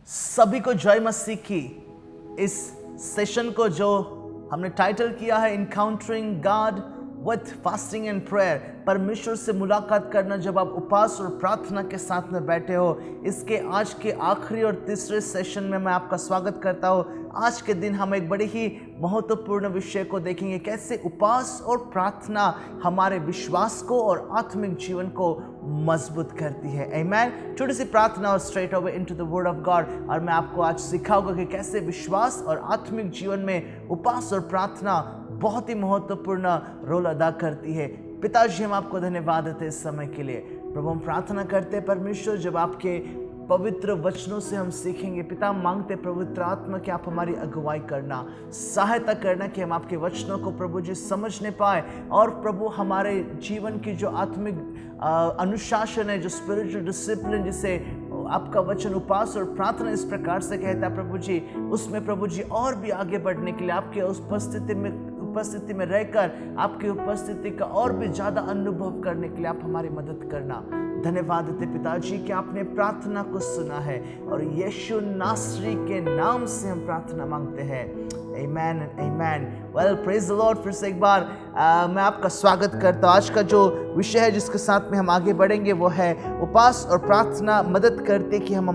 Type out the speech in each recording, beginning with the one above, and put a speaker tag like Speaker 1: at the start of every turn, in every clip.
Speaker 1: सभी को जय मसीह की। इस सेशन को जो हमने टाइटल किया है encountering God with fasting and prayer, परमेश्वर से मुलाकात करना जब आप उपवास और प्रार्थना के साथ में बैठे हो, इसके आज के आखिरी और तीसरे सेशन में मैं आपका स्वागत करता हूँ। आज के दिन हम एक बड़े ही महत्वपूर्ण विषय को देखेंगे, कैसे उपवास और प्रार्थना हमारे विश्वास को और आत्मिक जीवन को मजबूत करती है। आमेन। छोटी सी प्रार्थना और straight away into the word of God. और मैं आपको आज सिखाऊंगा कि कैसे विश्वास और आत्मिक जीवन में उपवास और प्रार्थना बहुत ही महत्वपूर्ण रोल अदा करती है। पिताजी, हम आपको धन्यवाद देते हैं इस समय के लिए। प्रभु, हम प्रार्थना करते हैं परमेश्वर, जब आपके पवित्र वचनों से हम सीखेंगे, पिता मांगते पवित्र आत्मा कि आप हमारी अगुवाई करना, सहायता करना कि हम आपके वचनों को प्रभु जी समझने पाए, और प्रभु हमारे जीवन की जो आत्मिक अनुशासन है, जो स्पिरिचुअल डिसिप्लिन जिसे आपका वचन उपवास और प्रार्थना इस प्रकार से कहता है प्रभु जी, उसमें प्रभु जी और भी आगे बढ़ने के लिए आपके उपस्थिति में रहकर आपकी उपस्थिति का और भी ज्यादा अनुभव करने के लिए आप हमारी मदद करना। धन्यवाद देते पिताजी कि आपने प्रार्थना को सुना है, और यीशु नासरी के नाम से हम प्रार्थना मांगते हैं। Amen amen. Well, praise the lord. फिर से एक बार मैं आपका स्वागत करता हूँ। आज का जो विषय है जिसके साथ में हम आगे बढ़ेंगे वो है उपवास और प्रार्थना मदद करते कि हम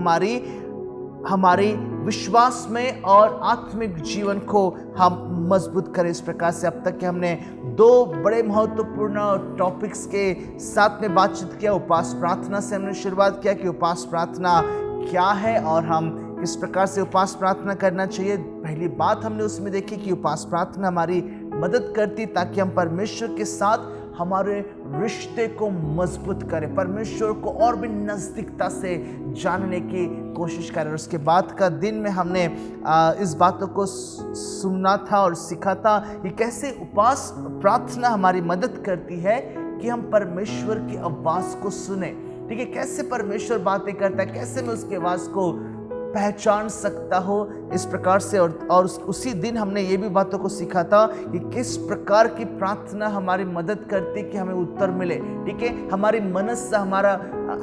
Speaker 1: हमारी विश्वास में और आत्मिक जीवन को हम मजबूत करें। इस प्रकार से अब तक कि हमने दो बड़े महत्वपूर्ण टॉपिक्स के साथ में बातचीत किया। उपवास प्रार्थना से हमने शुरुआत किया कि उपवास प्रार्थना क्या है और हम किस प्रकार से उपवास प्रार्थना करना चाहिए। पहली बात हमने उसमें देखी कि उपवास प्रार्थना हमारी मदद करती ताकि हम परमेश्वर के साथ हमारे रिश्ते को मजबूत करें, परमेश्वर को और भी नज़दीकता से जानने की कोशिश करें। और उसके बाद का दिन में हमने इस बातों को सुनना था और सीखा था कि कैसे उपवास प्रार्थना हमारी मदद करती है कि हम परमेश्वर की आवाज़ को सुने। ठीक है, कैसे परमेश्वर बातें करता है, कैसे मैं उसकी आवाज़ को पहचान सकता हो इस प्रकार से। और उसी दिन हमने ये भी बातों को सीखा था कि किस प्रकार की प्रार्थना हमारी मदद करती कि हमें उत्तर मिले। ठीक है, हमारी मनसा, हमारा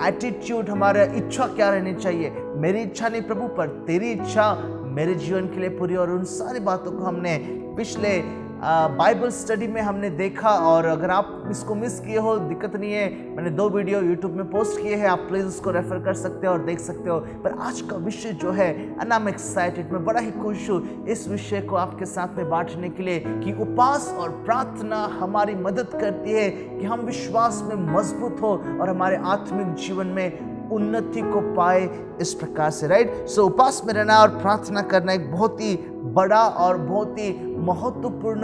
Speaker 1: एटीट्यूड, हमारा इच्छा क्या रहनी चाहिए। मेरी इच्छा नहीं प्रभु, पर तेरी इच्छा मेरे जीवन के लिए पूरी। और उन सारी बातों को हमने पिछले बाइबल स्टडी में हमने देखा। और अगर आप इसको मिस किए हो, दिक्कत नहीं है, मैंने 2 वीडियो यूट्यूब में पोस्ट किए हैं, आप प्लीज़ उसको रेफर कर सकते हो और देख सकते हो। पर आज का विषय जो है, एंड आई एम एक्साइटेड, मैं बड़ा ही खुश हूँ इस विषय को आपके साथ में बांटने के लिए कि उपवास और प्रार्थना हमारी मदद करती है कि हम विश्वास में मजबूत हो और हमारे आत्मिक जीवन में उन्नति को पाए इस प्रकार से। राइट। सो उपवास में रहना और प्रार्थना करना एक बहुत ही बड़ा और बहुत ही महत्वपूर्ण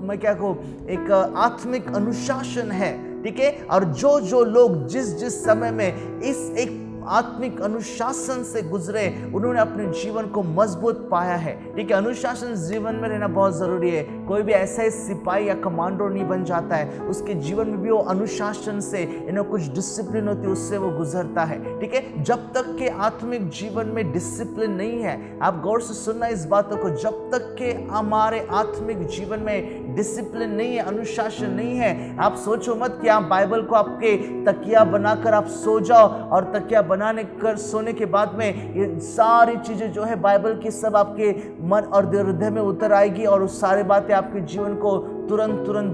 Speaker 1: मैं क्या कहूँ, एक आत्मिक अनुशासन है। ठीक है, और जो लोग जिस समय में इस एक आत्मिक अनुशासन से गुजरे, उन्होंने अपने जीवन को मजबूत पाया है। ठीक है, अनुशासन जीवन में रहना बहुत जरूरी है। कोई भी ऐसा ही सिपाही या कमांडो नहीं बन जाता है, उसके जीवन में भी वो अनुशासन से कुछ डिसिप्लिन होती है, उससे वो गुजरता है। ठीक है, जब तक के आत्मिक जीवन में डिसिप्लिन नहीं है, आप गौर से सुनना इस बातों को, जब तक के हमारे आत्मिक जीवन में डिसिप्लिन नहीं है, अनुशासन नहीं है, आप सोचो मत कि आप बाइबल को आपके तकिया बनाकर आप सो जाओ, और तकिया बनाने कर सोने के बाद में ये सारी चीजें जो है बाइबल की सब आपके मन और हृदय में उतर आएगी, और उस सारी बातें आपके जीवन को तुरंत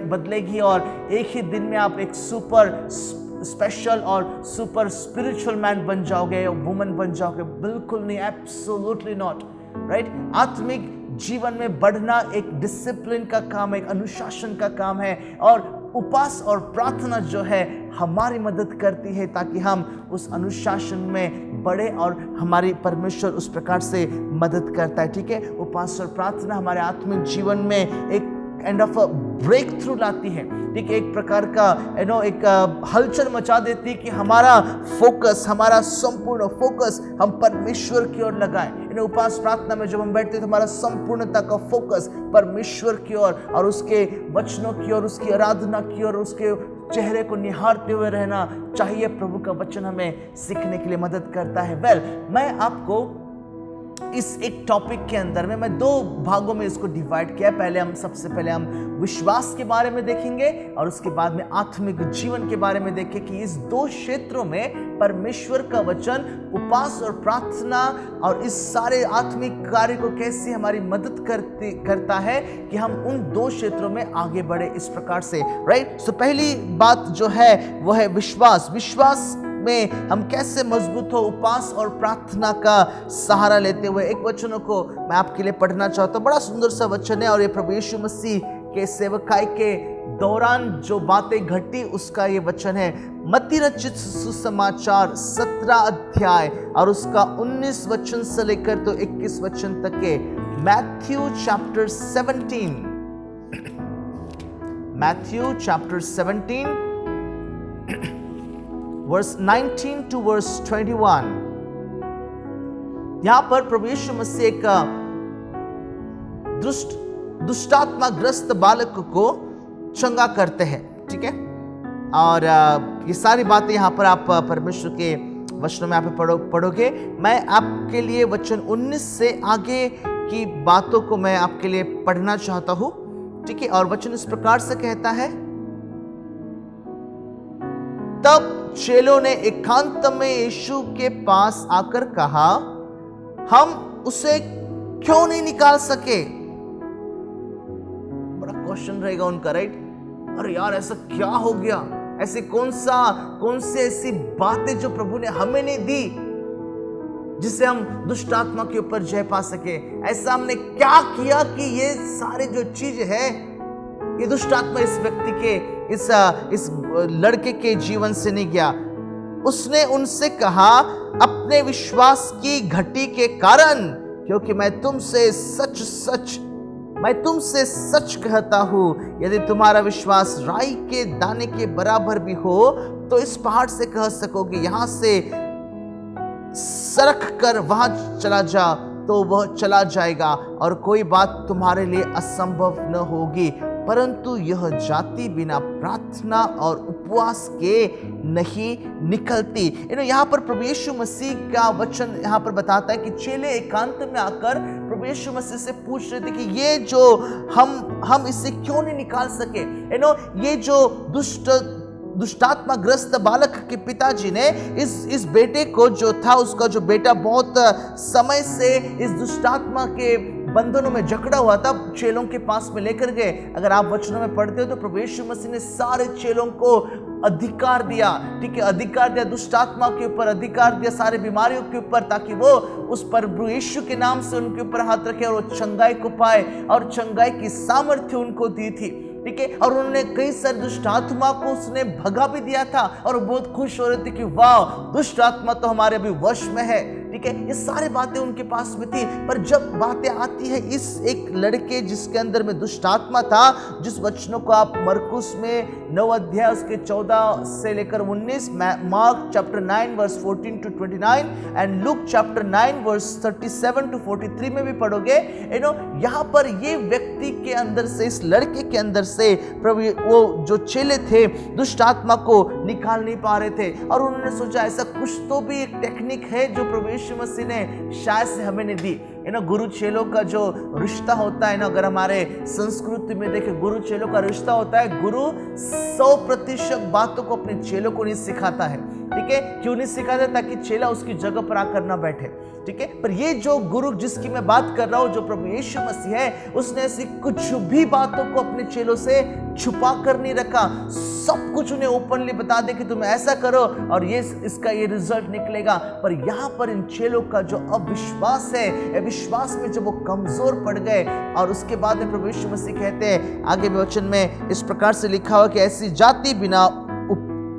Speaker 1: बदलेगी, और एक ही दिन में आप एक सुपर स्पेशल और सुपर स्पिरिचुअल मैन बन जाओगे, वुमन बन जाओगे। बिल्कुल नहीं, एब्सोल्युटली नॉट। राइट। आत्मिक जीवन में बढ़ना एक डिसिप्लिन का काम है, एक अनुशासन का काम है, और उपवास और प्रार्थना जो है हमारी मदद करती है ताकि हम उस अनुशासन में बढ़े, और हमारी परमेश्वर उस प्रकार से मदद करता है। ठीक है, उपवास और प्रार्थना हमारे आत्मिक जीवन में एक काइंड ऑफ ब्रेक थ्रू लाती है। ठीक है, एक प्रकार का एक हलचल मचा देती है कि हमारा फोकस, हमारा संपूर्ण फोकस हम परमेश्वर की ओर लगाएं। उपवास प्रार्थना में जब हम बैठते हैं तो हमारा संपूर्णता का फोकस परमेश्वर की ओर और उसके वचनों की ओर, उसकी आराधना की ओर, उसके चेहरे को निहारते हुए रहना चाहिए। प्रभु का वचन हमें सीखने के लिए मदद करता है। वेल, मैं आपको इस एक टॉपिक के अंदर में मैं दो भागों में इसको डिवाइड किया है। सबसे पहले हम विश्वास के बारे में देखेंगे और उसके बाद में आत्मिक जीवन के बारे में देखें कि इस दो क्षेत्रों में परमेश्वर का वचन, उपवास और प्रार्थना और इस सारे आत्मिक कार्य को कैसे हमारी मदद करता है कि हम उन दो क्षेत्रों में आगे बढ़े इस प्रकार से, राइट। सो पहली बात जो है वो है विश्वास में हम कैसे मजबूत हो उपवास और प्रार्थना का सहारा लेते हुए। एक वचनों को मैं आपके लिए पढ़ना चाहता हूँ, बड़ा सुंदर सा वचन है और ये प्रभु यीशु मसीह के सेवकाई के दौरान जो बातें घटी उसका ये वचन है। मत्ती रचित सुसमाचार 17 अध्याय और उसका 19 वचन से लेकर तो 21 वचन तक के। Matthew chapter 17 verse 19 to verse 21। यहां पर प्रभु यीशु मसीह एक दुष्टात्मा ग्रस्त बालक को चंगा करते हैं, ठीक है। और ये सारी बातें यहां पर आप परमेश्वर के वचनों में आप पढ़ोगे। मैं आपके लिए वचन 19 से आगे की बातों को मैं आपके लिए पढ़ना चाहता हूं, ठीक है। और वचन इस प्रकार से कहता है, तब चेलों ने एकांत में यीशु के पास आकर कहा, हम उसे क्यों नहीं निकाल सके। बड़ा क्वेश्चन रहेगा उनका, राइट। अरे यार ऐसा क्या हो गया, ऐसे कौन से ऐसी बातें जो प्रभु ने हमें नहीं दी जिससे हम दुष्ट आत्मा के ऊपर जय पा सके। ऐसा हमने क्या किया कि ये सारे जो चीज है, ये दुष्ट आत्मा इस व्यक्ति के इस लड़के के जीवन से नहीं गया। उसने उनसे कहा, अपने विश्वास की घटी के कारण, क्योंकि मैं तुमसे सच कहता हूं, यदि तुम्हारा विश्वास राई के दाने के बराबर भी हो तो इस पहाड़ से कह सकोगे, यहां से सरक कर वहां चला जा, तो वह चला जाएगा और कोई बात तुम्हारे लिए असंभव न होगी। परंतु यह जाति बिना प्रार्थना और उपवास के नहीं निकलती। यहाँ पर प्रभु यीशु मसीह का वचन यहाँ पर बताता है कि चेले एकांत में आकर प्रभु यीशु मसीह से पूछ रहे थे कि ये जो हम इससे क्यों नहीं निकाल सके। ये जो दुष्टात्मा ग्रस्त बालक के पिताजी ने इस बेटे को जो था, उसका जो बेटा बहुत समय से इस दुष्टात्मा के बंधनों में जकड़ा हुआ था, चेलों के पास में लेकर गए। अगर आप वचनों में पढ़ते हो तो प्रभु यीशु मसीह ने सारे चेलों को अधिकार दिया, ठीक है, अधिकार दिया दुष्ट आत्मा के ऊपर, अधिकार दिया सारे बीमारियों के ऊपर, ताकि वो उस प्रभु यीशु के नाम से उनके ऊपर हाथ रखे और वो चंगाई को पाए, और चंगाई की सामर्थ्य उनको दी थी, ठीक है। और उन्होंने कई सारे दुष्ट आत्मा को उसने भगा भी दिया था और वो बहुत खुश हो रहे थे कि वाह, दुष्ट आत्मा तो हमारे अभी वश में है, ठीक है। ये सारी बातें उनके पास में थी। पर जब बातें आती है इस एक लड़के जिसके अंदर में दुष्ट आत्मा था, जिस वचनों को आप मरकुस में 9 अध्याय उसके 14 से लेकर 19, Mark chapter 9 verse 14 to 29 and Luke chapter 9 verse 37 to 43 में भी पढ़ोगे। यहाँ पर ये व्यक्ति के अंदर से, इस लड़के के अंदर से प्रभु, वो जो चेले थे दुष्ट आत्मा को निकाल नहीं पा रहे थे, और उन्होंने सोचा ऐसा कुछ तो भी एक टेक्निक है जो प्रभु यीशु मसीह ने शायद से हमें नहीं दी। गुरु चेलों का जो रिश्ता होता है ना, अगर हमारे संस्कृति में देखें, गुरु चेलों का रिश्ता होता है, गुरु 100% बातों को अपने चेलों को नहीं सिखाता है, ठीक है। क्यों नहीं सिखाता? ताकि चेला उसकी जगह पर आकर ना बैठे, ठीक है। पर ये जो गुरु जिसकी मैं बात कर रहा हूं, जो प्रभु यीशु मसीह है, उसने ऐसी कुछ भी बातों को अपने चेलों से छुपा कर नहीं रखा। सब कुछ उन्हें ओपनली बता दे कि तुम ऐसा करो और ये इसका ये रिजल्ट निकलेगा। पर यहाँ पर इन चेलों का जो अविश्वास है, विश्वास में जब वो कमजोर पड़ गए, और उसके बाद में प्रभु यीशु मसीह कहते हैं आगे वचन में इस प्रकार से लिखा हुआ कि ऐसी जाति बिना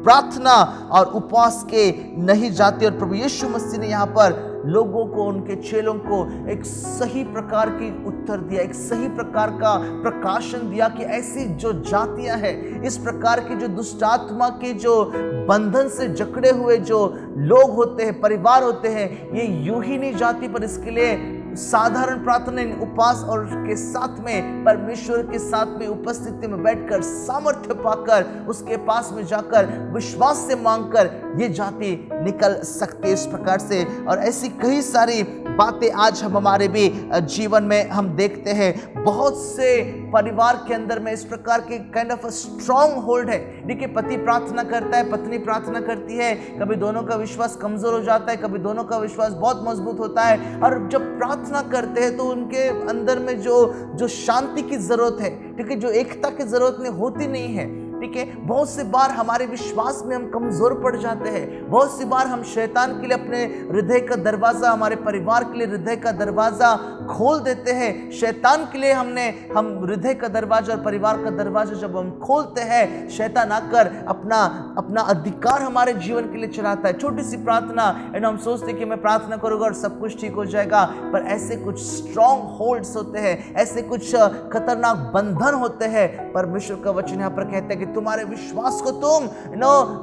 Speaker 1: प्रार्थना और उपवास के नहीं जाती। और प्रभु यीशु मसीह ने यहाँ पर लोगों को, उनके चेलों को एक सही प्रकार की उत्तर दिया, एक सही प्रकार का प्रकाशन दिया कि ऐसी जो जातियां हैं, इस प्रकार की जो दुष्ट आत्मा के जो बंधन से जकड़े हुए जो लोग होते हैं, परिवार होते हैं, ये यूं ही नहीं जाती, पर इसके लिए साधारण प्रार्थना, उपवास और के साथ में परमेश्वर के साथ में उपस्थिति में बैठकर, सामर्थ्य पाकर, उसके पास में जाकर विश्वास से मांगकर ये जाति निकल सकती है इस प्रकार से। और ऐसी कई सारी बातें आज हम हमारे भी जीवन में हम देखते हैं। बहुत से परिवार के अंदर में इस प्रकार के काइंड ऑफ स्ट्रॉन्ग होल्ड है। देखिए, पति प्रार्थना करता है, पत्नी प्रार्थना करती है, कभी दोनों का विश्वास कमजोर हो जाता है, कभी दोनों का विश्वास बहुत मजबूत होता है। और जब प्रार्थना करते हैं तो उनके अंदर में जो शांति की जरूरत है, ठीक है, जो एकता की जरूरत नहीं होती नहीं है, ठीक है। बहुत सी बार हमारे विश्वास में हम कमजोर पड़ जाते हैं। बहुत सी बार हम शैतान के लिए अपने हृदय का दरवाजा, हमारे परिवार के लिए हृदय का दरवाजा खोल देते हैं। शैतान के लिए हम हृदय का दरवाजा और परिवार का दरवाजा जब हम खोलते हैं, शैतान आकर अपना अधिकार हमारे जीवन के लिए चलाता है। छोटी सी प्रार्थना, हम सोचते हैं कि मैं प्रार्थना करूंगा और सब कुछ ठीक हो जाएगा, पर ऐसे कुछ स्ट्रॉन्ग होल्ड्स होते हैं, ऐसे कुछ खतरनाक बंधन होते हैं। परमेश्वर का वचन यहाँ पर कहता है कि तुम्हारे विश्वास को तुम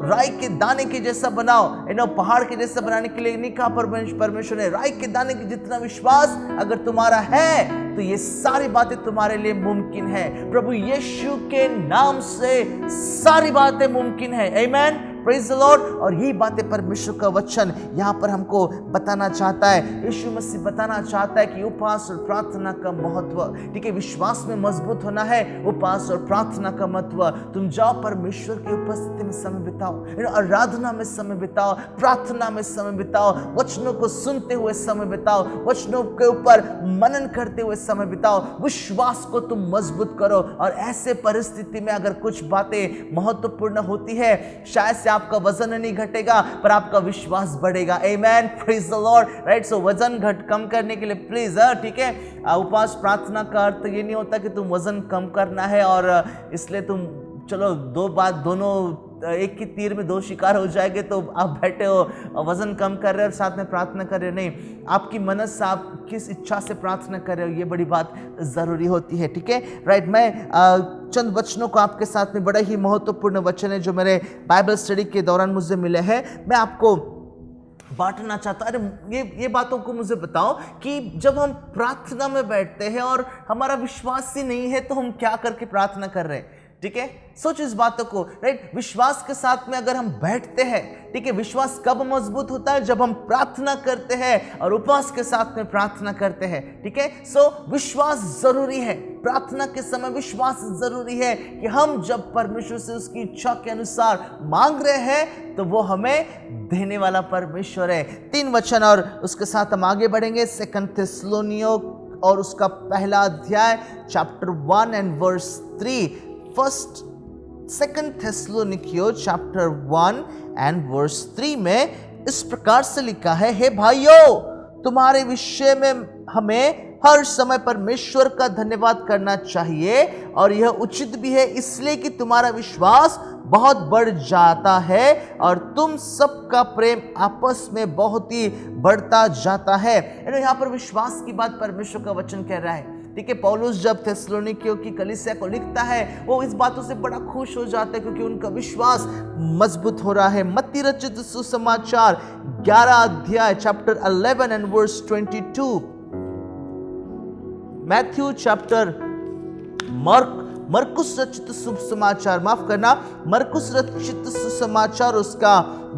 Speaker 1: राई के दाने के जैसा बनाओ। पहाड़ के जैसा बनाने के लिए नहीं कहा परमेश्वर ने, राई के दाने के जितना विश्वास अगर तुम्हारा है तो ये सारी बातें तुम्हारे लिए मुमकिन है। प्रभु यीशु के नाम से सारी बातें मुमकिन है। आमीन, प्रेज द लॉर्ड। और यही बातें परमेश्वर का वचन यहाँ पर हमको बताना चाहता है। यीशु मसीह बताना चाहता है कि उपवास और प्रार्थना का महत्व, ठीक है, विश्वास में मजबूत होना है, उपवास और प्रार्थना का महत्व। तुम जाओ, परमेश्वर की उपस्थिति में समय बिताओ, आराधना में समय बिताओ, प्रार्थना में समय बिताओ, वचनों को सुनते हुए समय बिताओ, वचनों के ऊपर मनन करते हुए समय बिताओ। विश्वास को तुम मजबूत करो। और ऐसे परिस्थिति में अगर कुछ बातें महत्वपूर्ण होती है, शायद से आपका वजन नहीं घटेगा पर आपका विश्वास बढ़ेगा। आमेन, प्रेज द लॉर्ड, राइट। सो वजन कम करने के लिए प्लीज, ठीक है, उपवास प्रार्थना का अर्थ ये नहीं होता कि तुम वजन कम करना है और इसलिए तुम चलो दोनों एक ही तीर में दो शिकार हो जाएंगे, तो आप बैठे हो वजन कम कर रहे हो और साथ में प्रार्थना कर रहे हो। नहीं, आपकी मनस, आप किस इच्छा से प्रार्थना कर रहे हो, ये बड़ी बात जरूरी होती है, ठीक है, राइट। मैं चंद वचनों को आपके साथ में, बड़ा ही महत्वपूर्ण वचन है जो मेरे बाइबल स्टडी के दौरान मुझे मिले हैं, मैं आपको बांटना चाहता। अरे ये बातों को मुझे बताओ कि जब हम प्रार्थना में बैठते हैं और हमारा विश्वास ही नहीं है तो हम क्या करके प्रार्थना कर रहे हैं, ठीक है। सोच इस बातों को, राइट। विश्वास के साथ में अगर हम बैठते हैं, ठीक है, विश्वास कब मजबूत होता है, जब हम प्रार्थना करते हैं और उपवास के साथ में प्रार्थना करते हैं, ठीक है। सो विश्वास जरूरी है, प्रार्थना के समय विश्वास जरूरी है कि हम जब परमेश्वर से उसकी इच्छा के अनुसार मांग रहे हैं तो वो हमें देने वाला परमेश्वर है। 3 वचन और उसके साथ हम आगे बढ़ेंगे। 2 थिस्सलुनीकियों और उसका पहला अध्याय, चैप्टर 1 एंड वर्स 3। 2 थिस्सलुनीकियों चैप्टर 1 एंड वर्स 3 में इस प्रकार से लिखा है, हे भाइयों, तुम्हारे विषय में हमें हर समय परमेश्वर का धन्यवाद करना चाहिए और यह उचित भी है, इसलिए कि तुम्हारा विश्वास बहुत बढ़ जाता है और तुम सबका प्रेम आपस में बहुत ही बढ़ता जाता है। यहाँ पर विश्वास की बात परमेश्वर का वचन कह रहा है, ठीक है। पौलुस जब थिस्सलुनीकियों की कलीसिया को लिखता है, वो इस बातों से बड़ा खुश हो जाता है क्योंकि उनका विश्वास मजबूत हो रहा है। मत्ती रचित सुसमाचार 11 अध्याय, chapter 11 and verse 22। Matthew chapter मरकुस रचित सुसमाचार, माफ करना, मरकुस रचित सुसमाचार उसका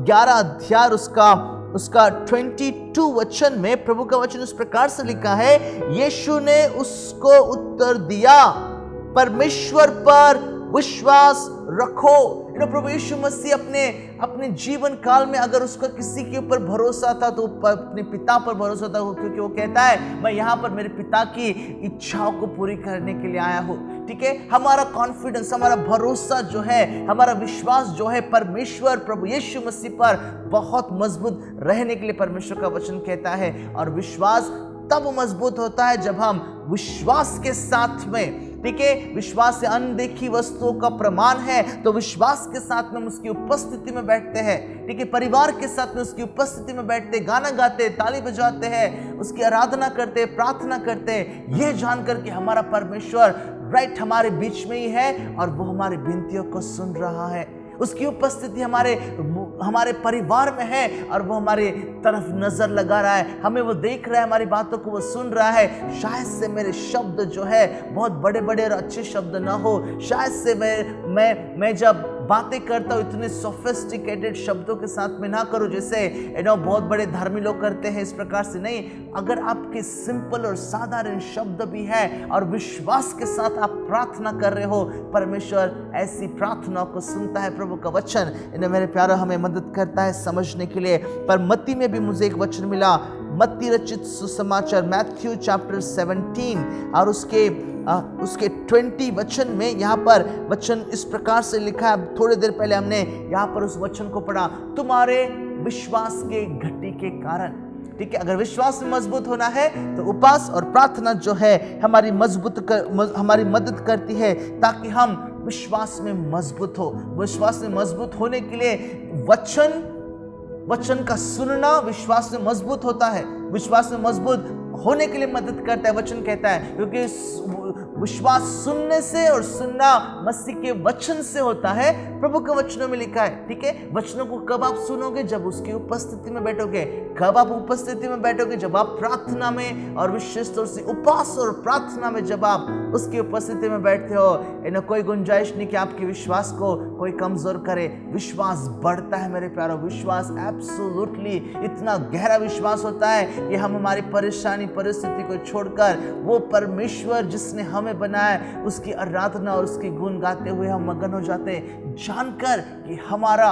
Speaker 1: 11 अध्याय उसका 22 वचन में प्रभु का वचन उस प्रकार से लिखा है, यीशु ने उसको उत्तर दिया, परमेश्वर पर विश्वास रखो। प्रभु यीशु मसीह अपने जीवन काल में अगर उसका किसी के ऊपर भरोसा था तो अपने पिता पर भरोसा था, क्योंकि वो कहता है मैं यहाँ पर मेरे पिता की इच्छाओं को पूरी करने के लिए आया हूँ, ठीक है। हमारा कॉन्फिडेंस, हमारा भरोसा जो है, हमारा विश्वास जो है परमेश्वर प्रभु यीशु मसीह पर बहुत मजबूत रहने के लिए परमेश्वर का वचन कहता है। और विश्वास तब मजबूत होता है जब हम विश्वास के साथ में, ठीक है, विश्वास से अनदेखी वस्तुओं का प्रमाण है तो विश्वास के साथ में हम उसकी उपस्थिति में बैठते हैं, ठीक है, परिवार के साथ में उसकी उपस्थिति में बैठते, गाना गाते, ताली बजाते हैं, उसकी आराधना करते, प्रार्थना करते, यह जानकर कि हमारा परमेश्वर राइट हमारे बीच में ही है और वो हमारी विनतियों को सुन रहा है। उसकी उपस्थिति हमारे परिवार में है और वो हमारे तरफ नजर लगा रहा है, हमें वो देख रहा है, हमारी बातों को वो सुन रहा है। शायद से मेरे शब्द जो है बहुत बड़े बड़े और अच्छे शब्द ना हो, शायद से मैं जब बातें करता हूँ इतने सोफिस्टिकेटेड शब्दों के साथ में ना करो जैसे बहुत बड़े धर्मी लोग करते हैं, इस प्रकार से नहीं। अगर आपके सिंपल और साधारण शब्द भी है और विश्वास के साथ आप प्रार्थना कर रहे हो, परमेश्वर ऐसी प्रार्थना को सुनता है। प्रभु का वचन मेरे प्यारों हमें मदद करता है समझने के लिए। पर मत्ती में भी मुझे एक वचन मिला, मत्ती रचित सुसमाचार मैथ्यू चैप्टर 17 और उसके 20 वचन में यहाँ पर वचन इस प्रकार से लिखा है। थोड़ी देर पहले हमने यहाँ पर उस वचन को पढ़ा, तुम्हारे विश्वास के घटी के कारण। ठीक है, अगर विश्वास में मजबूत होना है तो उपवास और प्रार्थना जो है हमारी मदद करती है ताकि हम विश्वास में मजबूत हो। विश्वास में मजबूत होने के लिए वचन का सुनना विश्वास में मजबूत होता है, विश्वास में मजबूत होने के लिए मदद करता है। वचन कहता है क्योंकि विश्वास सुनने से और सुनना मसीह के वचन से होता है, प्रभु के वचनों में लिखा है। ठीक है, वचनों को कब आप सुनोगे? जब उसकी उपस्थिति में बैठोगे। कब आप उपस्थिति में बैठोगे? जब आप प्रार्थना में और विशेष तौर से उपवास और प्रार्थना में जब आप उसकी उपस्थिति में बैठते हो। इन्हें कोई गुंजाइश नहीं कि आपके विश्वास को कोई कमजोर करे। विश्वास बढ़ता है मेरे प्यारों, विश्वास एब्सोल्युटली इतना गहरा विश्वास होता है कि हम हमारी परेशानी परिस्थिति को छोड़कर वो परमेश्वर जिसने हमें बनाया उसकी आराधना और उसके गुण गाते हुए हम मगन हो जाते हैं, जानकर कि हमारा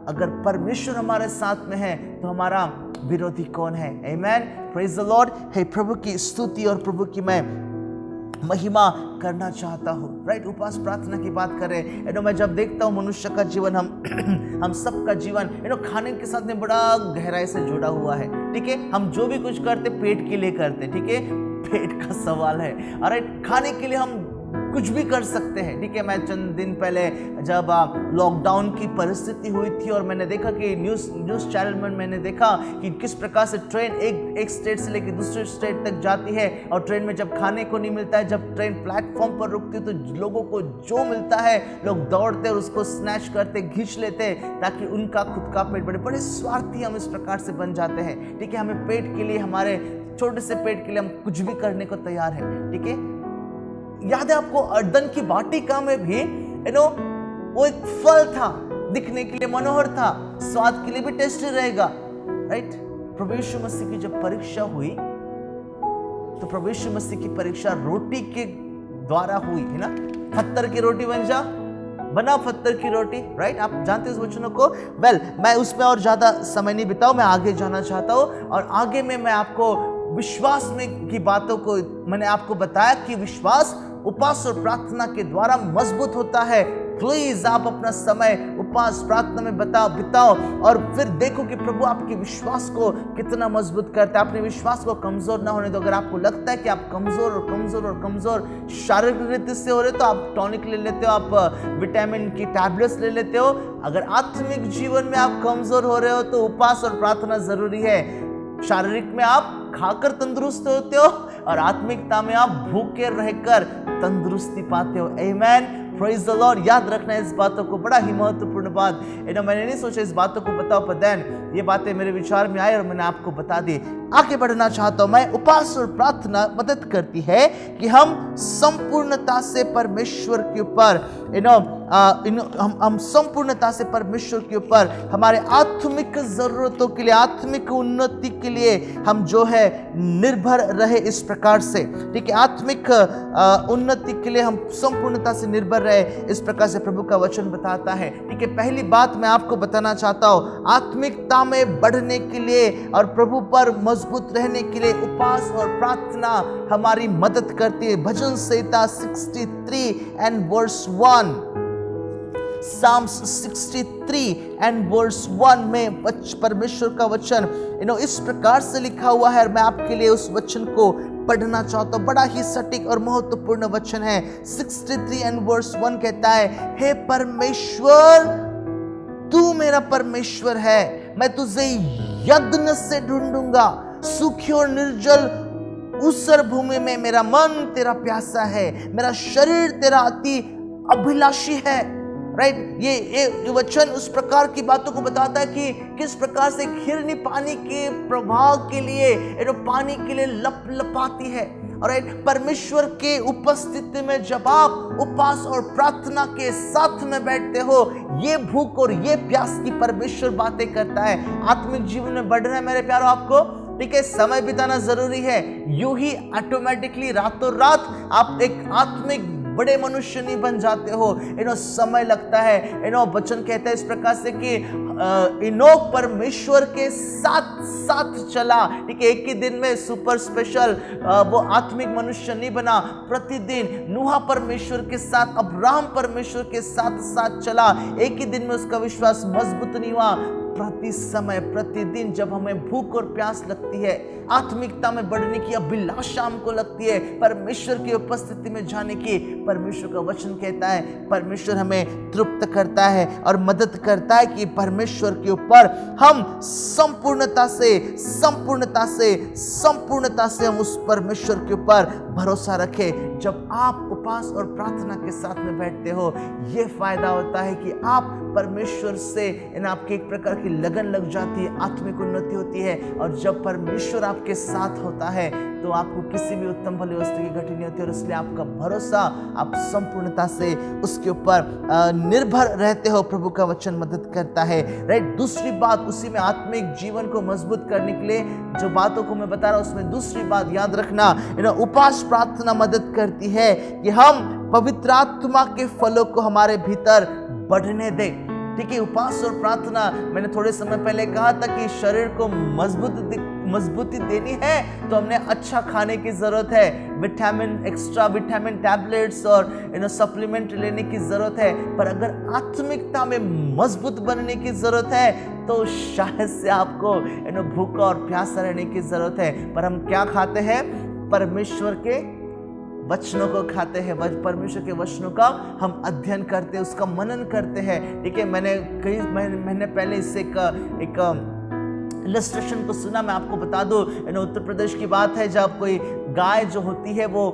Speaker 1: अगर परमेश्वर हमारे साथ में है तो हमारा विरोधी कौन है। आमेन, प्रेज द लॉर्ड। हे प्रभु की स्तुति और प्रभु की मैं महिमा करना चाहता हूँ। राइट, उपवास प्रार्थना की बात करें, मैं जब देखता हूँ मनुष्य का जीवन, हम सबका जीवन खाने के साथ में बड़ा गहराई से जुड़ा हुआ है। ठीक है, हम जो भी कुछ करते पेट के लिए करते। ठीक है, पेट का सवाल है। राइट, खाने के लिए हम कुछ भी कर सकते हैं। ठीक है, मैं चंद दिन पहले जब लॉकडाउन की परिस्थिति हुई थी और मैंने देखा कि न्यूज़ चैनल में मैंने देखा कि किस प्रकार से ट्रेन एक स्टेट से लेकर दूसरे स्टेट तक जाती है और ट्रेन में जब खाने को नहीं मिलता है, जब ट्रेन प्लेटफॉर्म पर रुकती है तो लोगों को जो मिलता है लोग दौड़ते और उसको स्नैच करते, खींच लेते ताकि उनका खुद का पेट बढ़े। बड़े स्वार्थी हम इस प्रकार से बन जाते हैं। ठीक है, हमें पेट के लिए, हमारे छोटे से पेट के लिए हम कुछ भी करने को तैयार हैं। ठीक है, याद है आपको अर्दन की वाटिका में भी वो एक फल था, दिखने के लिए मनोहर था, स्वाद के लिए भी टेस्टी रहेगा। राइट, प्रभु यीशु मसीह की जब परीक्षा हुई तो प्रभु यीशु मसीह की परीक्षा रोटी के द्वारा हुई है ना। पत्थर की रोटी बना पत्थर की रोटी। राइट, आप जानते हैं उस वचनों को। मैं उसमें और ज्यादा समय नहीं बिताऊं, मैं आगे जाना चाहता हूं और आगे में मैं आपको विश्वास में की बातों को मैंने आपको बताया कि विश्वास उपवास और प्रार्थना के द्वारा मजबूत होता है। प्लीज आप अपना समय उपवास प्रार्थना में बिताओ और फिर देखो कि प्रभु आपके विश्वास को कितना मजबूत करता है। अपने विश्वास को कमजोर ना होने दो। अगर आपको लगता है कि आप कमजोर शारीरिक रीति से हो रहे तो आप टॉनिक ले लेते हो, आप विटामिन की टैबलेट्स ले लेते हो। अगर आत्मिक जीवन में आप कमजोर हो रहे हो तो उपवास और प्रार्थना जरूरी है। शारीरिक में आप खाकर तंदुरुस्त होते हो और आत्मिकता में आप भूखे रहकर तंदुरुस्ती पाते हो। आमेन, प्रेज द लॉर्ड। याद रखना इस बातों को, बड़ा ही महत्वपूर्ण बात। मैंने नहीं सोचा इस बातों को बताओ, पर देन ये बातें मेरे विचार में आई और मैंने आपको बता दी। आगे बढ़ना चाहता हूं मैं। उपवास और प्रार्थना मदद करती है कि हम संपूर्णता से परमेश्वर के ऊपर हम संपूर्णता से परमेश्वर के ऊपर हमारे आत्मिक जरूरतों के लिए, आत्मिक उन्नति के लिए हम जो है निर्भर रहे इस प्रकार से। ठीक है, आत्मिक उन्नति के लिए हम संपूर्णता से निर्भर रहे इस प्रकार से प्रभु का वचन बताता है। ठीक है, पहली बात मैं आपको बताना चाहता हूं, आत्मिकता में बढ़ने के लिए और प्रभु पर मजबूत रहने के लिए उपवास और प्रार्थना हमारी मदद करती है। भजन संहिता 63 and verse 1, Psalms 63 and verse 1 में परमेश्वर का वचन इस प्रकार से लिखा हुआ है। मैं आपके लिए उस वचन को पढ़ना चाहता हूं। बड़ा ही सटीक और महत्वपूर्ण वचन है। 63 and verse 1 कहता है, हे परमेश्वर तू मेरा परमेश्वर है, मैं तुझे यत्न से ढूंढूंगा। सूखी और निर्जल ऊसर भूमि में मेरा मन तेरा प्यासा है, मेरा शरीर तेरा अति अभिलाषी है। राइट। ये वचन उस प्रकार की बातों को बताता है कि किस प्रकार से हिरनी पानी के प्रवाह के लिए पानी के लिए लपलपाती है। राइट, परमेश्वर के उपस्थिति में जब आप उपवास और प्रार्थना के साथ में बैठते हो, ये भूख और ये प्यास की परमेश्वर बातें करता है। आत्मिक जीवन में बढ़ना है मेरे प्यारो आपको, ठीक है, समय बिताना जरूरी है। यूं ही ऑटोमेटिकली रातों रात आप एक आत्मिक बड़े मनुष्य नहीं बन जाते हो। समय लगता है। वचन कहता है इस प्रकार से कि इनोक परमेश्वर के साथ साथ चला, ठीक है। एक ही दिन में सुपर स्पेशल वो आत्मिक मनुष्य नहीं बना। प्रतिदिन नूहा परमेश्वर के साथ, अब्राहम परमेश्वर के साथ साथ चला। एक ही दिन में उसका विश्वास मजबूत नहीं हुआ। प्रति समय प्रतिदिन जब हमें भूख और प्यास लगती है, आत्मिकता में बढ़ने की अभिलाषा हमको लगती है, परमेश्वर की उपस्थिति में जाने की, परमेश्वर का वचन कहता है परमेश्वर हमें तृप्त करता है और मदद करता है कि परमेश्वर के ऊपर हम संपूर्णता से हम उस परमेश्वर के ऊपर भरोसा रखें। जब आप उपवास और प्रार्थना के साथ में बैठते हो, ये फायदा होता है कि आप परमेश्वर से आपकी एक प्रकार की लगन लग जाती है, आत्मिक उन्नति होती है। और जब परमेश्वर आपके साथ होता है तो आपको किसी भी उत्तम भली वस्तु की घटी नहीं होती, और इसलिए आपका भरोसा, आप संपूर्णता से उसके ऊपर निर्भर रहते हो। प्रभु का वचन मदद करता है। राइट, दूसरी बात, उसी में आत्मिक जीवन को मजबूत करने के लिए जो बातों को मैं बता रहा हूं, उसमें दूसरी बात याद रखना, उपवास प्रार्थना मदद करती है कि हम पवित्र आत्मा के फलों को हमारे भीतर बढ़ने दें। ठीक है, उपवास और प्रार्थना, मैंने थोड़े समय पहले कहा था कि शरीर को मजबूती देनी है तो हमने अच्छा खाने की जरूरत है, एक्स्ट्रा विटामिन टैबलेट्स और सप्लीमेंट लेने की जरूरत है। पर अगर आत्मिकता में मजबूत बनने की जरूरत है तो शायद से आपको भूखा और प्यासा रहने की जरूरत है। पर हम क्या खाते हैं? परमेश्वर के वचनों को खाते हैं, परमेश्वर के वचनों का हम अध्ययन करते हैं, उसका मनन करते हैं। ठीक है, मैंने कई महीने पहले इससे एक इलस्ट्रेशन को सुना, मैं आपको बता दूं। उत्तर प्रदेश की बात है, जब कोई गाय जो होती है वो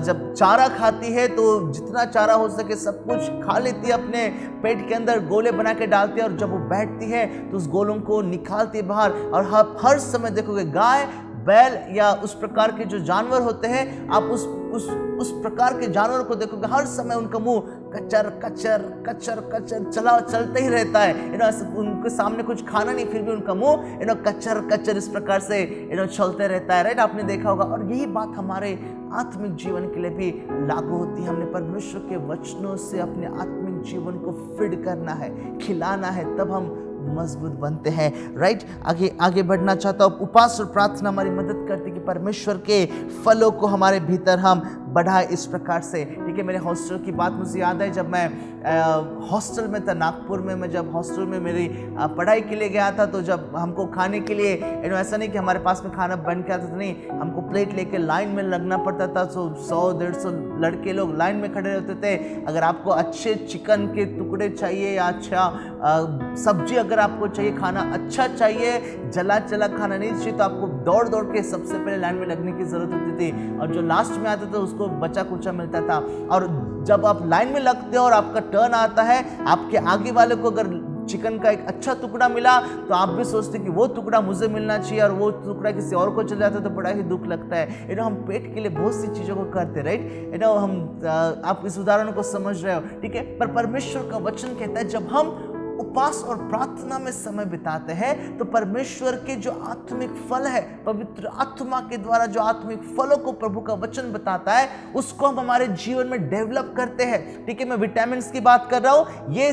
Speaker 1: जब चारा खाती है तो जितना चारा हो सके सब कुछ खा लेती है, अपने पेट के अंदर गोले बना के डालती है, और जब वो बैठती है तो उस गोलों को निकालती है बाहर। और आप हर समय देखोगे गाय, बैल या उस प्रकार के जो जानवर होते हैं, आप उस प्रकार के जानवर को देखोगे, हर समय उनका मुंह कचर कचर कचर कचर चलते ही रहता है। उनके सामने कुछ खाना नहीं, फिर भी उनका मुंह कचर कचर इस प्रकार से चलते रहता है। राइट, आपने देखा होगा। और यही बात हमारे आत्मिक जीवन के लिए भी लागू होती है। हमने परमेश्वर के वचनों से अपने आत्मिक जीवन को फीड करना है, खिलाना है, तब हम मजबूत बनते हैं। राइट, आगे बढ़ना चाहता हूँ। उपवास और प्रार्थना हमारी मदद करती है कि परमेश्वर के फलों को हमारे भीतर हम बढ़ाए इस प्रकार से। ठीक है, मेरे हॉस्टल की बात मुझे याद है, जब मैं हॉस्टल में था नागपुर में, मैं जब हॉस्टल में मेरी पढ़ाई के लिए गया था, तो जब हमको खाने के लिए ऐसा नहीं कि हमारे पास में खाना बन के आता था, नहीं, हमको प्लेट लेके लाइन में लगना पड़ता था। 100-150 लड़के लोग लाइन में खड़े रहते थे। अगर आपको अच्छे चिकन के टुकड़े चाहिए या अच्छा सब्जी अगर आपको चाहिए, खाना अच्छा चाहिए, जला खाना नहीं चाहिए, तो आपको दौड़ के सबसे पहले लाइन में लगने की जरूरत होती थी। और जो लास्ट में आता था उसको बचा कुचा मिलता था। और जब आप लाइन में लगते हो और आपका टर्न आता है, आपके आगे वाले को अगर चिकन का एक अच्छा टुकड़ा मिला तो आप भी सोचते कि वो टुकड़ा मुझे मिलना चाहिए, और वो टुकड़ा किसी और को चल जाता है तो बड़ा ही दुख लगता है। हम पेट के लिए बहुत सी चीज़ों को करते, राइट। आप इस उदाहरण को समझ रहे हो, ठीक है। पर परमेश्वर का वचन कहता है जब हम उपवास और प्रार्थना में समय बिताते हैं तो परमेश्वर के जो आत्मिक फल है, पवित्र आत्मा के द्वारा जो आत्मिक फलों को प्रभु का वचन बताता है, उसको हम हमारे जीवन में डेवलप करते हैं। ठीक है, मैं विटामिन की बात कर रहा हूं। ये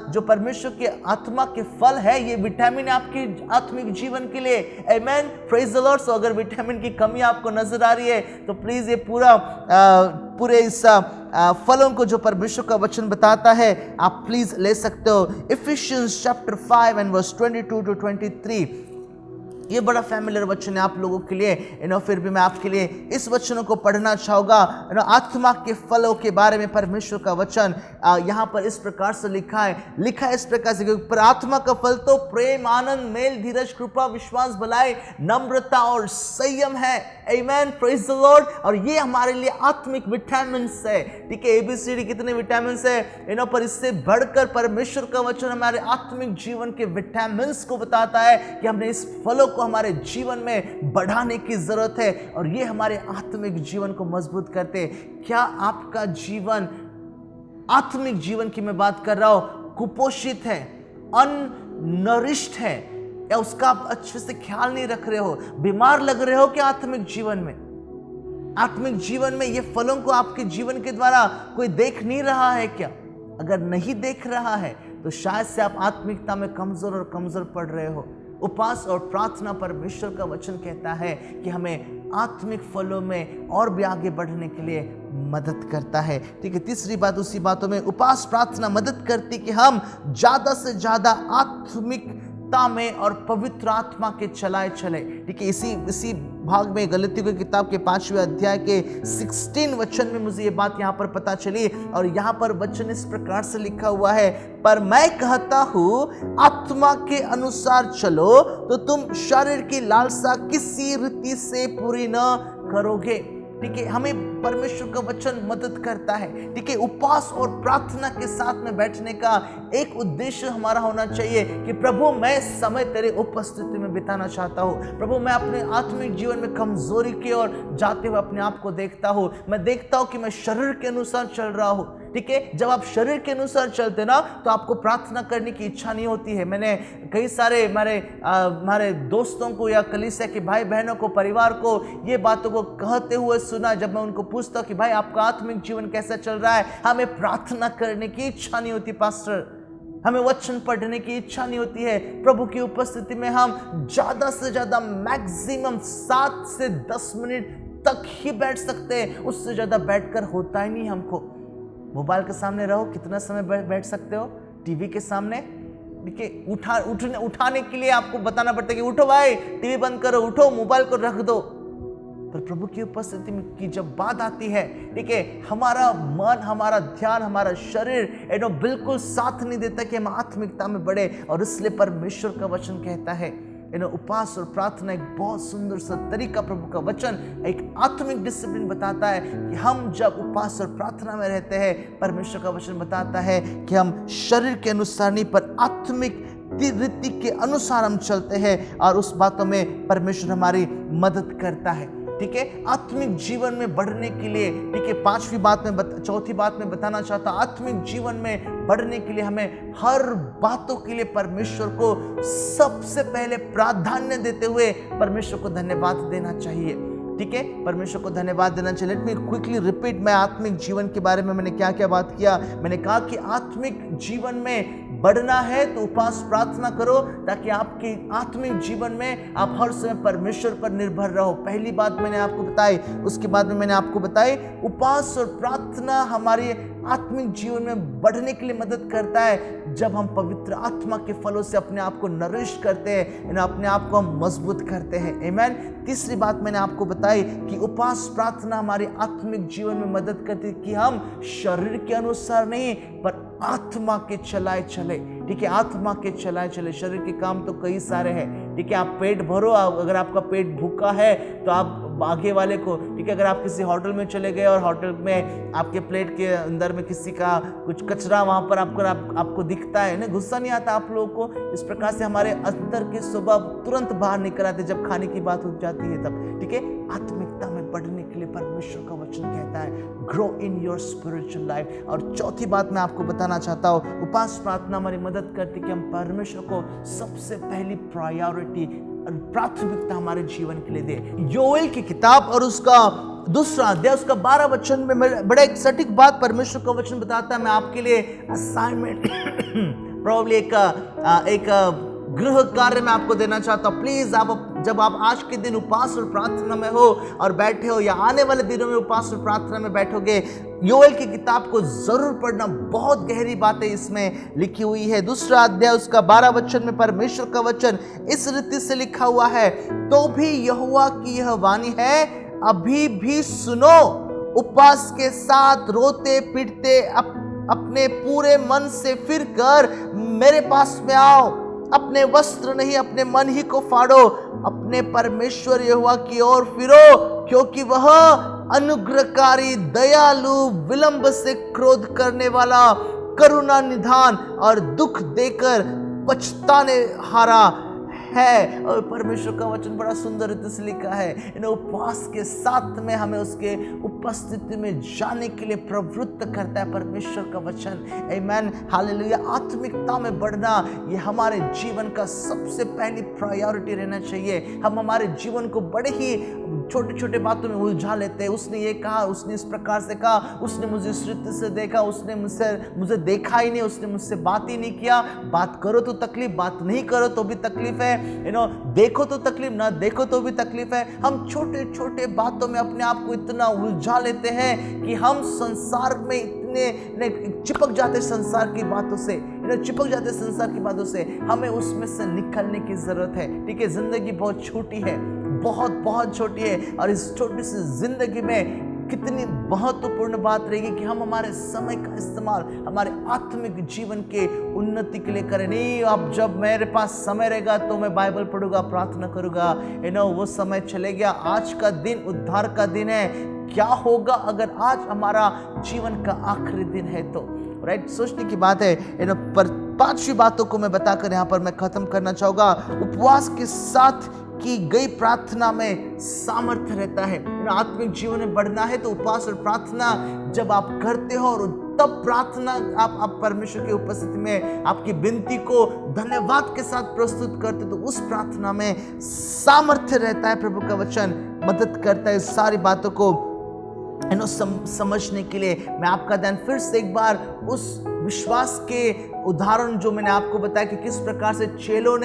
Speaker 1: जो परमेश्वर के आत्मा के फल है, ये विटामिन आपके आत्मिक जीवन के लिए। आमेन, प्रेज द लॉर्ड। सो अगर विटामिन की कमी आपको नजर आ रही है तो प्लीज ये पूरे इस फलों को जो परमेश्वर का वचन बताता है आप प्लीज ले सकते हो। Efficiency chapter 5 and verse 22 to 23, ये बड़ा फैमिलियर वचन है आप लोगों के लिए, फिर भी मैं आपके लिए इस वचनों को पढ़ना चाहूँगा। आत्मा के फलों के बारे में परमेश्वर का वचन यहाँ पर इस प्रकार से लिखा है इस प्रकार से, पर आत्मा का फल तो प्रेम, आनंद, मेल, धीरज, कृपा, विश्वास, भलाई, नम्रता और संयम है। आमेन, प्रेज द लॉर्ड। और ये हमारे लिए आत्मिक विटामिन है, ठीक है। ABCD कितने विटामिन है, पर इससे बढ़कर परमेश्वर का वचन हमारे आत्मिक जीवन के विटामिन को बताता है कि हमने इस फलों को हमारे जीवन में बढ़ाने की जरूरत है, और ये हमारे आत्मिक जीवन को मजबूत करते हैं। क्या आपका जीवन, आत्मिक जीवन की मैं बात कर रहा हूं, कुपोषित है, अननरिश्ड है, या उसका आप अच्छे से ख्याल नहीं रख रहे हो, बीमार लग रहे हो क्या आत्मिक जीवन में? आत्मिक जीवन में ये फलों को आपके जीवन के द्वारा कोई देख नहीं रहा है क्या? अगर नहीं देख रहा है तो शायद से आप आत्मिकता में कमजोर और कमजोर पड़ रहे हो। उपवास और प्रार्थना, परमेश्वर का वचन कहता है कि हमें आत्मिक फलों में और भी आगे बढ़ने के लिए मदद करता है, ठीक है। तीसरी बात, उसी बातों में उपवास प्रार्थना मदद करती कि हम ज्यादा से ज्यादा आत्मिकता में और पवित्र आत्मा के चलाए चले, ठीक है। इसी भाग में गलतियों की किताब के 5वें अध्याय के 16 वचन में मुझे ये बात यहाँ पर पता चली, और यहाँ पर वचन इस प्रकार से लिखा हुआ है, पर मैं कहता हूँ आत्मा के अनुसार चलो तो तुम शरीर की लालसा किसी रीति से पूरी न करोगे, ठीक है। हमें परमेश्वर का वचन मदद करता है, ठीक है। उपवास और प्रार्थना के साथ में बैठने का एक उद्देश्य हमारा होना चाहिए कि प्रभु मैं समय तेरे उपस्थिति में बिताना चाहता हूँ। प्रभु मैं अपने आत्मिक जीवन में कमजोरी की ओर जाते हुए अपने आप को देखता हूँ। मैं देखता हूँ कि मैं शरीर के अनुसार चल रहा हूँ, ठीक है। जब आप शरीर के अनुसार चलते ना तो आपको प्रार्थना करने की इच्छा नहीं होती है। मैंने कई सारे हमारे दोस्तों को या कलीसिया के भाई बहनों को, परिवार को ये बातों को कहते हुए सुना। जब मैं उनको पूछता हूँ कि भाई आपका आत्मिक जीवन कैसा चल रहा है, हमें प्रार्थना करने की इच्छा नहीं होती पास्टर, हमें वचन पढ़ने की इच्छा नहीं होती है। प्रभु की उपस्थिति में हम ज्यादा से ज्यादा मैक्सिमम 7 से 10 मिनट तक ही बैठ सकते हैं, उससे ज्यादा बैठकर होता ही नहीं हमको। मोबाइल के सामने रहो, कितना समय बैठ सकते हो? टीवी के सामने, देखिए उठाने के लिए आपको बताना पड़ता है कि उठो भाई, टीवी बंद करो, उठो, मोबाइल को रख दो। पर प्रभु की उपस्थिति में की जब बात आती है, ठीक है, हमारा मन, हमारा ध्यान, हमारा शरीर बिल्कुल साथ नहीं देता कि हम आत्मिकता में बढ़े। और इसलिए परमेश्वर का वचन कहता है, उपवास और प्रार्थना एक बहुत सुंदर सा तरीका, प्रभु का वचन एक आत्मिक डिसिप्लिन बताता है कि हम जब उपवास और प्रार्थना में रहते हैं, परमेश्वर का वचन बताता है कि हम शरीर के अनुसार नहीं पर आत्मिक रीति के अनुसार हम चलते हैं, और उस बातों में परमेश्वर हमारी मदद करता है, ठीक है। आत्मिक जीवन में बढ़ने के लिए, ठीक है, चौथी बात में बताना चाहता हूं, आत्मिक जीवन में बढ़ने के लिए हमें हर बातों के लिए परमेश्वर को सबसे पहले प्राधान्य देते हुए परमेश्वर को धन्यवाद देना चाहिए, ठीक है। परमेश्वर को धन्यवाद देना चाहिए। लेट मी क्विकली रिपीट, मैं आत्मिक जीवन के बारे में मैंने क्या क्या बात किया। मैंने कहा कि आत्मिक जीवन में बढ़ना है तो उपवास प्रार्थना करो, ताकि आपके आत्मिक जीवन में आप हर समय परमेश्वर पर निर्भर रहो। पहली बात मैंने आपको बताई। उसके बाद में मैंने आपको बताई उपवास और प्रार्थना हमारे आत्मिक जीवन में बढ़ने के लिए मदद करता है जब हम पवित्र आत्मा के फलों से अपने आप को नरिश करते हैं, अपने आप को हम मजबूत करते हैं। आमीन। तीसरी बात मैंने आपको बताई कि उपवास प्रार्थना हमारे आत्मिक जीवन में मदद करती है कि हम शरीर के अनुसार नहीं पर आत्मा के चलाए चले, ठीक है। आत्मा के चलाए चले। शरीर के काम तो कई सारे हैं, ठीक है। आप पेट भरो, अगर आपका पेट भूखा है तो आप आगे वाले को, ठीक है, अगर आप किसी होटल में चले गए और होटल में आपके प्लेट के अंदर में किसी का कुछ कचरा वहां पर आपको दिखता है ना, गुस्सा नहीं आता आप लोगों को? इस प्रकार से हमारे अंदर के स्वभाव तुरंत बाहर निकल आते जब खाने की बात हो जाती है तब, ठीक है। आत्मिकता में बढ़ने के लिए परमेश्वर का वचन कहता है grow in your spiritual life. और चौथी बात मैं आपको बताना चाहता हूँ, उपवास प्रार्थना हमारी मदद करती कि हम परमेश्वर को सबसे पहली प्रायोरिटी, प्राथमिकता हमारे जीवन के लिए दे। योएल की किताब और उसका दूसरा अध्याय, उसका 12 वचन में बड़ा एक सटीक बात परमेश्वर का वचन बताता है। मैं आपके लिए असाइनमेंट प्रॉब्ली एक गृह कार्य में आपको देना चाहता हूँ। प्लीज आप जब आप आज के दिन उपवास और प्रार्थना में हो और बैठे हो, या आने वाले दिनों में उपवास और प्रार्थना में बैठोगे, योएल की किताब को जरूर पढ़ना। बहुत गहरी बातें इसमें लिखी हुई है। 2 अध्याय उसका 12 वचन में परमेश्वर का वचन इस रीति से लिखा हुआ है, तो भी यहोवा की यह वाणी है, अभी भी सुनो, उपवास के साथ रोते पीटते अपने पूरे मन से फिर कर मेरे पास में आओ। अपने वस्त्र नहीं, अपने मन ही को फाड़ो, अपने परमेश्वर यहोवा की ओर फिरो, क्योंकि वह अनुग्रहकारी, दयालु, विलंब से क्रोध करने वाला, करुणा निधान और दुख देकर पछताने हारा है। और परमेश्वर का वचन बड़ा सुंदर रीति से लिखा है। उपवास के साथ में हमें उसके उपस्थिति में जाने के लिए प्रवृत्त करता है परमेश्वर का वचन। आमीन, हालेलुया। आत्मिकता में बढ़ना ये हमारे जीवन का सबसे पहली प्रायोरिटी रहना चाहिए। हम हमारे जीवन को बड़े ही छोटे छोटे बातों में उलझा लेते हैं। उसने ये कहा, उसने इस प्रकार से कहा, उसने मुझे इस रीति से देखा, उसने मुझे देखा ही नहीं, उसने मुझसे बात ही नहीं किया। बात करो तो तकलीफ, बात नहीं करो तो भी तकलीफ है। देखो तो तकलीफ, ना देखो तो भी तकलीफ है। हम छोटे छोटे बातों में अपने आप को इतना उलझा लेते हैं कि हम संसार में इतने चिपक जाते, संसार की बातों से चिपक जाते, संसार की बातों से। हमें उसमें से निकलने की जरूरत है। ठीक है, जिंदगी बहुत छोटी है, बहुत बहुत छोटी है, और इस छोटी सी जिंदगी में कितनी महत्वपूर्ण बात रहेगी कि हम हमारे समय का इस्तेमाल हमारे आत्मिक जीवन के उन्नति के लिए करें। नहीं, अब जब मेरे पास समय रहेगा तो मैं बाइबल पढ़ूंगा, प्रार्थना करूंगा, वो समय चले गया। आज का दिन उद्धार का दिन है। क्या होगा अगर आज हमारा जीवन का आखिरी दिन है? तो राइट, सोचने की बात है। पर 5 बातों को मैं बताकर यहाँ पर मैं खत्म करना चाहूंगा। उपवास के साथ की गई प्रार्थना में सामर्थ्य रहता है। आत्मिक जीवन में बढ़ना है तो उपवास और प्रार्थना जब आप करते हो, और तब प्रार्थना आप परमेश्वर की उपस्थिति में आपकी विनती को धन्यवाद के साथ प्रस्तुत करते, तो उस प्रार्थना में सामर्थ्य रहता है। प्रभु का वचन मदद करता है सारी बातों को समझने के लिए। मैं आपका ध्यान फिर से एक बार उस विश्वास के उदाहरण जो मैंने आपको बताया कि किस प्रकार से चेलों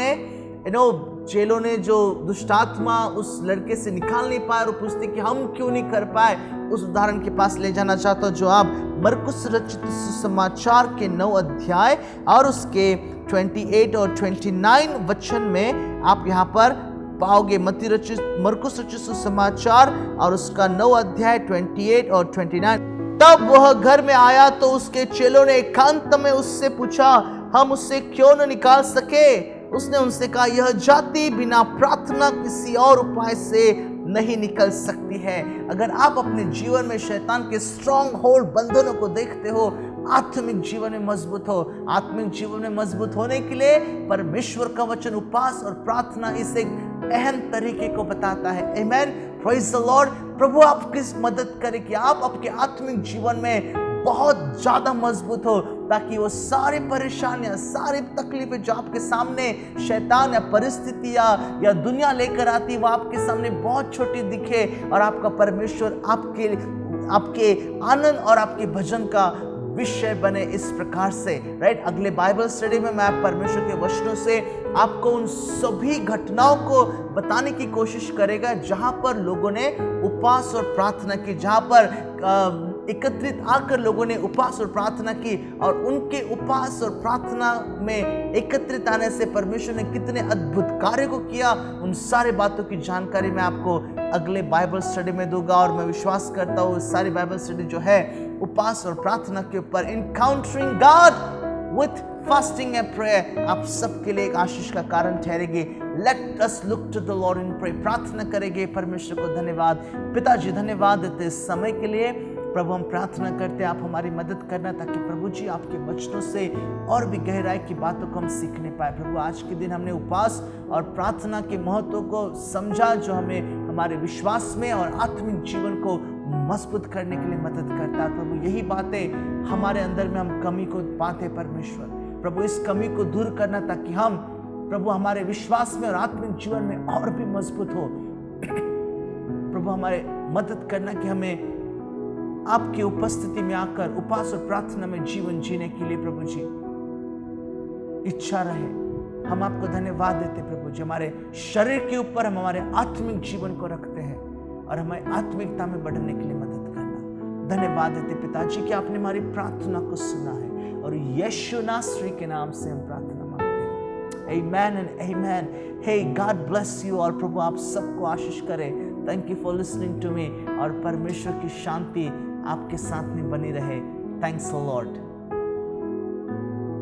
Speaker 1: ने जो दुष्टात्मा उस लड़के से निकाल नहीं पाए और पूछते कि हम क्यों नहीं कर पाए, उस उदाहरण के पास ले जाना चाहता हूं, जो आप मरकुस रचित सुसमाचार के 9 अध्याय और उसके 28 और 29 वचन में आप यहाँ पर पाओगे। मरकुस रचित सुसमाचार और उसका 9 अध्याय 28 और 29। तब वह घर में आया तो उसके चेलों ने एकांत में उससे पूछा, हम उससे क्यों न निकाल सके? उसने उनसे कहा, यह जाति बिना प्रार्थना किसी और उपाय से नहीं निकल सकती है। अगर आप अपने जीवन में शैतान के स्ट्रॉन्ग होल्ड बंधनों को देखते हो, आत्मिक जीवन में मजबूत हो। आत्मिक जीवन में मजबूत होने के लिए परमेश्वर का वचन, उपवास और प्रार्थना इस एक अहम तरीके को बताता है। आमेन, प्रेज द लॉर्ड। प्रभु आपकी मदद करे कि आप अपने आत्मिक जीवन में बहुत ज्यादा मजबूत हो, ताकि वो सारी परेशानियां, सारी तकलीफें जो आपके सामने शैतान या परिस्थिति या दुनिया लेकर आती, वो आपके सामने बहुत छोटी दिखे, और आपका परमेश्वर आपके आनंद और आपके भजन का विषय बने इस प्रकार से। राइट, अगले बाइबल स्टडी में मैं परमेश्वर के वचनों से आपको उन सभी घटनाओं को बताने की कोशिश करेगा जहां पर लोगों ने उपवास और प्रार्थना की, जहां पर एकत्रित आकर लोगों ने उपवास और प्रार्थना की, और उनके उपवास और प्रार्थना में एकत्रित आने से परमेश्वर ने कितने अद्भुत कार्य को किया। उन सारे बातों की जानकारी मैं आपको अगले बाइबल स्टडी में दूंगा, और मैं विश्वास करता हूँ सारी बाइबल स्टडी जो है उपवास और प्रार्थना के ऊपर, encountering God with fasting and prayer, आप सबके लिए एक आशीष का कारण ठहरेगी। Let us look to the Lord in prayer. प्रार्थना करेंगे। परमेश्वर को धन्यवाद पिताजी, धन्यवाद देते इस समय के लिए। प्रभु हम प्रार्थना करते हैं आप हमारी मदद करना, ताकि प्रभु जी आपके वचनों से और भी गहराई की बातों को हम सीखने पाए। प्रभु आज के दिन हमने उपवास और प्रार्थना के महत्व को समझा, जो हमें हमारे विश्वास में और आत्मिक जीवन को मजबूत करने के लिए मदद करता है। प्रभु यही बातें हमारे अंदर में हम कमी को पाते परमेश्वर, प्रभु इस कमी को दूर करना, ताकि हम प्रभु हमारे विश्वास में और आत्मिक जीवन में और भी मजबूत हो। प्रभु हमारे मदद करना कि हमें आपकी उपस्थिति में आकर उपवास और प्रार्थना में जीवन जीने के लिए प्रभु जी इच्छा रहे। हम आपको धन्यवाद देते प्रभु जी, हमारे शरीर के ऊपर हम हमारे आत्मिक जीवन को रखते हैं और हमें आत्मिकता में बढ़ने के लिए मदद करना। धन्यवाद देते पिताजी कि आपने हमारी प्रार्थना को सुना है और यीशु नासरी के नाम से हम प्रार्थना मांगते हैं। Amen and amen. हे गॉड ब्लेस यू और प्रभु आप सबको आशीष करे। Thank you for listening to me और परमेश्वर की शांति आपके साथ में बनी रहे। Thanks a Lord.